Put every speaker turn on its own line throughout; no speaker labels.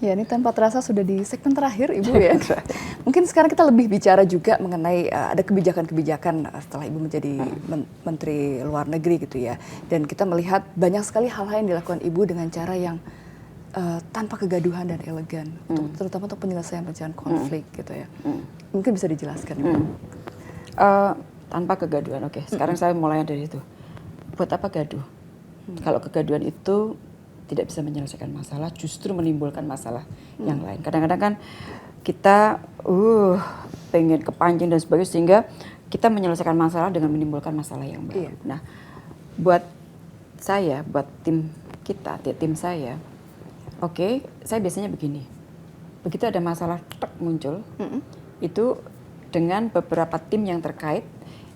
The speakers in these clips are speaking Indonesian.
Ya, ini tanpa terasa sudah di segmen terakhir, Ibu ya. Mungkin sekarang kita lebih bicara juga mengenai ada kebijakan-kebijakan setelah Ibu menjadi Menteri Luar Negeri gitu ya. Dan kita melihat banyak sekali hal-hal yang dilakukan Ibu dengan cara yang tanpa kegaduhan dan elegan, terutama untuk penyelesaian konflik gitu ya. Mungkin bisa dijelaskan, Ibu.
Tanpa kegaduhan, oke. Sekarang saya mulai dari itu. Buat apa gaduh? Kalau kegaduhan itu tidak bisa menyelesaikan masalah, justru menimbulkan masalah yang lain. Kadang-kadang kan kita pengen kepancing dan sebagainya, sehingga kita menyelesaikan masalah dengan menimbulkan masalah yang baru. Nah, buat saya, buat tim kita, tim saya, oke, saya biasanya begini. Begitu ada masalah muncul, itu dengan beberapa tim yang terkait,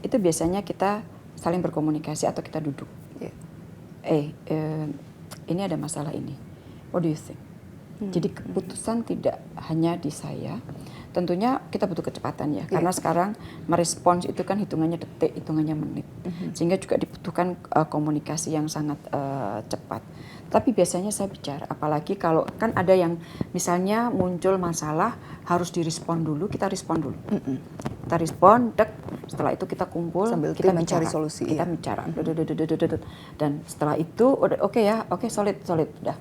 itu biasanya kita saling berkomunikasi atau kita duduk. Ini ada masalah ini. What do you think? Jadi keputusan tidak hanya di saya. Tentunya kita butuh kecepatan ya, karena sekarang merespons itu kan hitungannya detik, hitungannya menit. Sehingga juga dibutuhkan komunikasi yang sangat cepat. Tapi biasanya saya bicara, apalagi kalau kan ada yang misalnya muncul masalah harus direspon dulu, kita respon dulu. Kita respon, setelah itu kita kumpul,
sambil
kita
mencari solusi.
Kita bicara, dan setelah itu oke, solid, udah.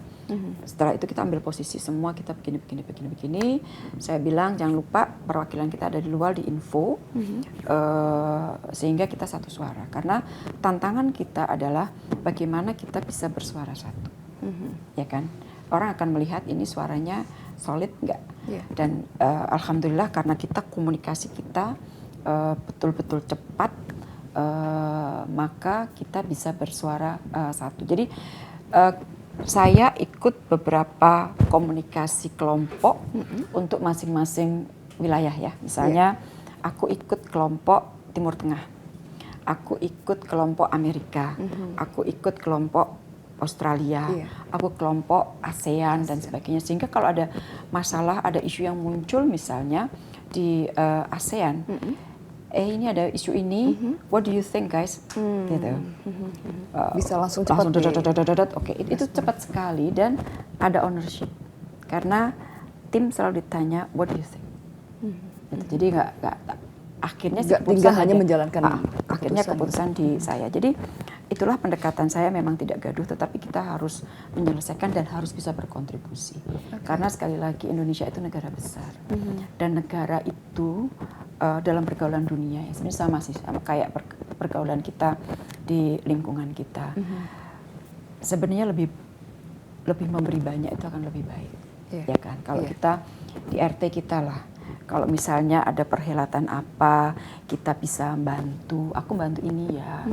Setelah itu kita ambil posisi semua, kita begini. Saya bilang jangan lupa perwakilan kita ada di luar, di info, sehingga kita satu suara. Karena tantangan kita adalah bagaimana kita bisa bersuara satu, ya kan? Orang akan melihat ini suaranya solid nggak? Dan alhamdulillah karena kita komunikasi kita betul-betul cepat, maka kita bisa bersuara satu. Jadi saya ikut beberapa komunikasi kelompok untuk masing-masing wilayah ya. Misalnya aku ikut kelompok Timur Tengah, aku ikut kelompok Amerika, aku ikut kelompok Australia, aku kelompok ASEAN dan sebagainya. Sehingga kalau ada masalah, ada isu yang muncul misalnya di ASEAN, ini ada isu ini, what do you think guys? Gitu.
Bisa langsung cepat.
Oke, itu cepat sekali dan ada ownership. Karena tim selalu ditanya, what do you think? Gitu. Jadi nggak akhirnya
tinggal hanya menjalankan
akhirnya keputusan di saya. Jadi itulah pendekatan saya, memang tidak gaduh, tetapi kita harus menyelesaikan dan harus bisa berkontribusi. Karena sekali lagi Indonesia itu negara besar, dan negara itu dalam pergaulan dunia ya sebenarnya sama kayak pergaulan kita di lingkungan kita. Sebenarnya lebih memberi banyak itu akan lebih baik, ya kan? Kalau kita di RT kita lah. Kalau misalnya ada perhelatan apa, kita bisa bantu. Aku bantu ini ya.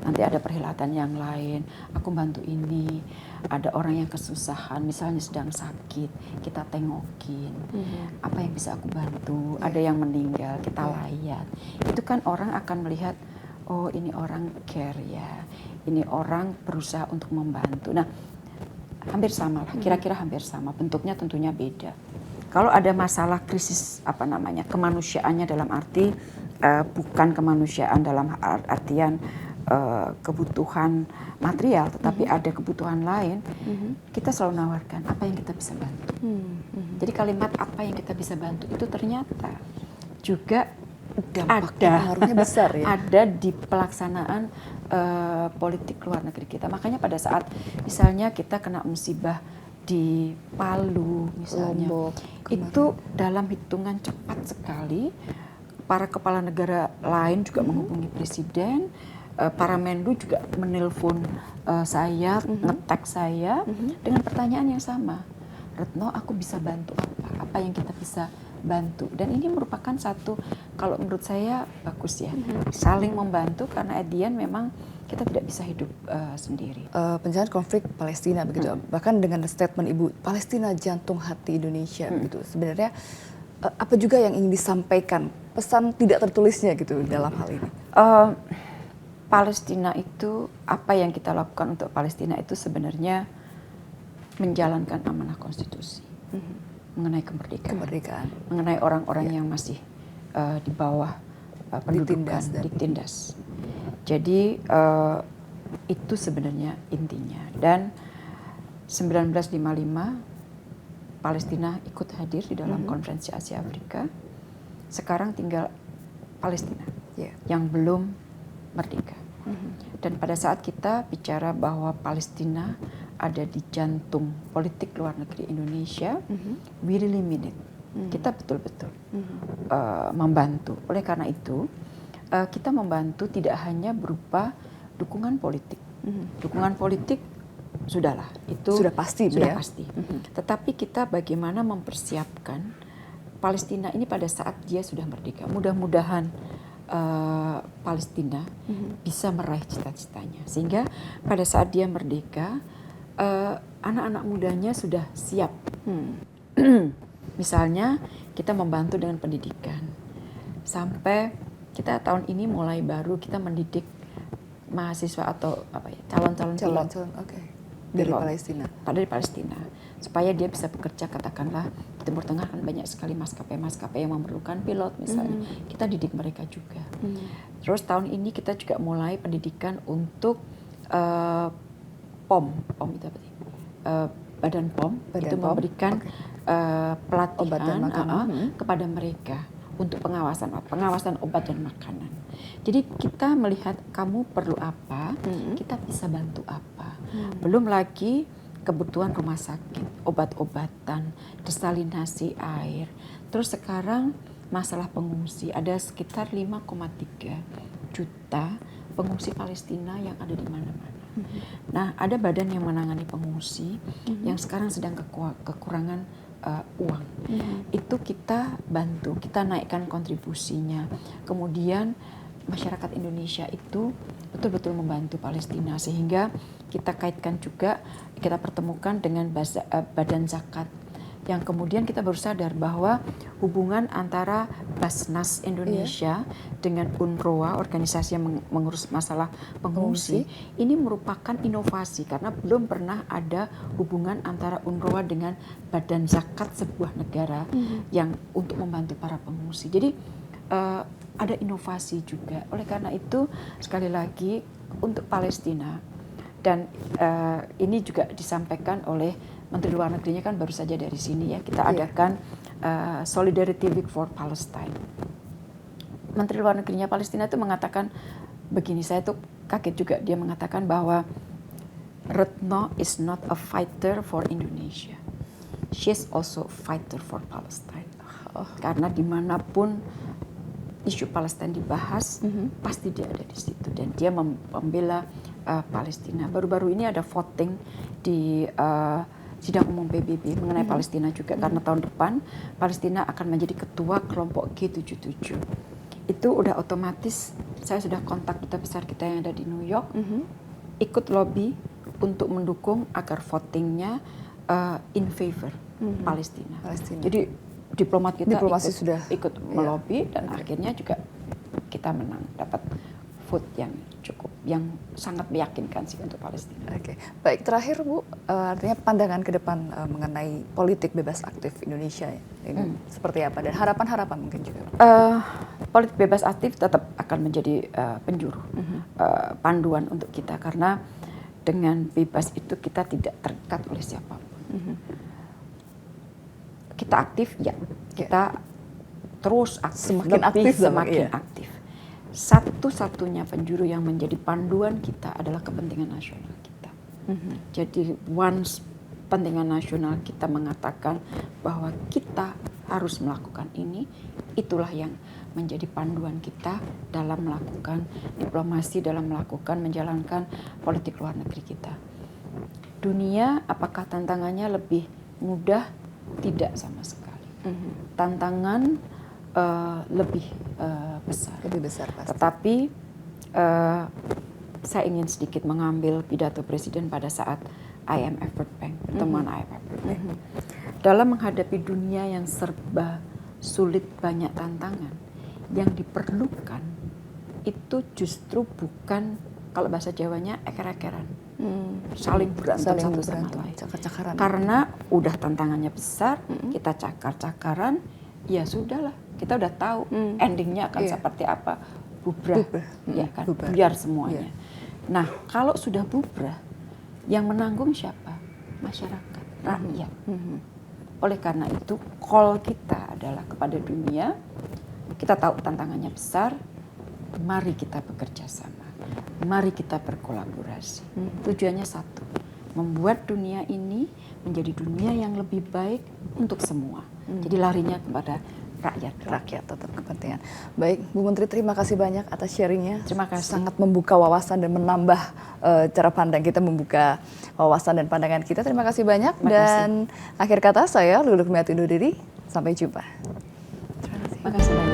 Nanti ada perhelatan yang lain, aku bantu ini. Ada orang yang kesusahan, misalnya sedang sakit, kita tengokin. Apa yang bisa aku bantu? Ada yang meninggal, kita layat. Itu kan orang akan melihat, oh ini orang care ya. Ini orang berusaha untuk membantu. Nah, hampir sama lah, kira-kira hampir sama. Bentuknya tentunya beda. Kalau ada masalah krisis kemanusiaannya dalam arti bukan kemanusiaan dalam artian kebutuhan material, tetapi ada kebutuhan lain, kita selalu nawarkan apa yang kita bisa bantu. Jadi kalimat apa yang kita bisa bantu itu ternyata juga
pengaruhnya besar ya.
Ada di pelaksanaan politik luar negeri kita. Makanya pada saat misalnya kita kena musibah di Palu misalnya, Lombok, itu dalam hitungan cepat sekali para kepala negara lain juga menghubungi presiden, para menlu juga menelpon saya, nge-tag saya dengan pertanyaan yang sama. Retno, aku bisa bantu apa yang kita bisa bantu. Dan ini merupakan satu, kalau menurut saya bagus ya, saling membantu, karena at the end memang kita tidak bisa hidup sendiri.
Penyelesaian konflik Palestina begitu, bahkan dengan statement Ibu, Palestina jantung hati Indonesia begitu. Sebenarnya apa juga yang ingin disampaikan, pesan tidak tertulisnya gitu dalam hal ini?
Palestina itu, apa yang kita lakukan untuk Palestina itu sebenarnya menjalankan amanah konstitusi mengenai kemerdekaan, mengenai orang-orang yang masih di bawah pendudukan, ditindas. Jadi itu sebenarnya intinya. Dan 1955 Palestina ikut hadir di dalam konferensi Asia Afrika. Sekarang tinggal Palestina yang belum merdeka. Dan pada saat kita bicara bahwa Palestina ada di jantung politik luar negeri Indonesia, we really mean it. Kita betul-betul membantu. Oleh karena itu, kita membantu tidak hanya berupa dukungan politik. Dukungan politik sudahlah, itu
sudah pasti.
Pasti. Tetapi kita bagaimana mempersiapkan Palestina ini pada saat dia sudah merdeka. Mudah-mudahan Palestina bisa meraih cita-citanya, sehingga pada saat dia merdeka, anak-anak mudanya sudah siap. Misalnya kita membantu dengan pendidikan. Sampai kita tahun ini mulai baru kita mendidik mahasiswa atau calon-calon pilot
dari Palestina.
Dari Palestina, supaya dia bisa bekerja, katakanlah di Timur Tengah kan banyak sekali maskapai-maskapai yang memerlukan pilot misalnya. Kita didik mereka juga. Terus tahun ini kita juga mulai pendidikan untuk POM itu apa sih? Badan POM itu memberikan pelatihan kepada mereka untuk pengawasan obat dan makanan. Jadi kita melihat kamu perlu apa, kita bisa bantu apa. Belum lagi kebutuhan rumah sakit, obat-obatan, desalinasi air. Terus sekarang masalah pengungsi, ada sekitar 5,3 juta pengungsi Palestina yang ada di mana-mana. Nah, ada badan yang menangani pengungsi yang sekarang sedang kekurangan uang. Itu kita bantu, kita naikkan kontribusinya. Kemudian masyarakat Indonesia itu betul-betul membantu Palestina, sehingga kita kaitkan juga, kita pertemukan dengan badan zakat, yang kemudian kita baru sadar bahwa hubungan antara Basnas Indonesia dengan UNRWA, organisasi yang mengurus masalah pengungsi, ini merupakan inovasi karena belum pernah ada hubungan antara UNRWA dengan badan zakat sebuah negara yang untuk membantu para pengungsi. Jadi ada inovasi juga. Oleh karena itu sekali lagi untuk Palestina, dan ini juga disampaikan oleh Menteri Luar Negerinya kan baru saja dari sini ya, kita adakan Solidarity Week for Palestine. Menteri Luar Negerinya Palestina itu mengatakan begini, saya tuh kaget juga, dia mengatakan bahwa Retno is not a fighter for Indonesia, she is also a fighter for Palestine. Karena dimanapun isu Palestina dibahas, pasti dia ada di situ dan dia membela Palestina. Baru-baru ini ada voting di sidang umum PBB mengenai Palestina juga, karena tahun depan Palestina akan menjadi ketua kelompok G77. Itu udah otomatis, saya sudah kontak duta besar kita yang ada di New York, ikut lobby untuk mendukung agar votingnya in favor Palestina. Jadi diplomat kita ikut melobi dan akhirnya juga kita menang, dapat vote yang cukup, yang sangat meyakinkan sih untuk Palestina.
Oke, baik, terakhir Bu, artinya pandangan ke depan mengenai politik bebas aktif Indonesia ini seperti apa, dan harapan-harapan mungkin juga.
Politik bebas aktif tetap akan menjadi penjuru, panduan untuk kita, karena dengan bebas itu kita tidak terikat oleh siapapun. Kita aktif, ya kita terus aktif, semakin aktif. Satu-satunya penjuru yang menjadi panduan kita adalah kepentingan nasional kita. Jadi once kepentingan nasional kita mengatakan bahwa kita harus melakukan ini, itulah yang menjadi panduan kita dalam melakukan diplomasi, dalam melakukan menjalankan politik luar negeri kita. Dunia, apakah tantangannya lebih mudah? Tidak sama sekali. Tantangan lebih besar.
Lebih besar pasti.
Tetapi saya ingin sedikit mengambil pidato Presiden pada saat IMF World Bank, pertemuan IMF World Bank. Dalam menghadapi dunia yang serba sulit, banyak tantangan, yang diperlukan itu justru bukan, kalau bahasa Jawanya, eker-ekeran. Saling berantem satu sama lain.
Cakar-cakaran.
Karena udah tantangannya besar, kita cakar-cakaran, ya sudahlah, kita udah tahu endingnya akan seperti apa, bubrah. Ya kan, biar semuanya. Nah, kalau sudah bubrah, yang menanggung siapa? Masyarakat, rakyat. Oleh karena itu, call kita adalah kepada dunia. Kita tahu tantangannya besar. Mari kita bekerja sama. Mari kita berkolaborasi. Tujuannya satu, membuat dunia ini menjadi dunia yang lebih baik untuk semua. Jadi larinya kepada rakyat
tetap kepentingan. Baik, Bu Menteri, terima kasih banyak atas sharingnya.
Terima kasih.
Sangat membuka wawasan dan menambah cara pandang kita, membuka wawasan dan pandangan kita. Terima kasih banyak. Dan akhir kata saya Luluh Kurniawati undur diri. Sampai jumpa.
Terima kasih banyak.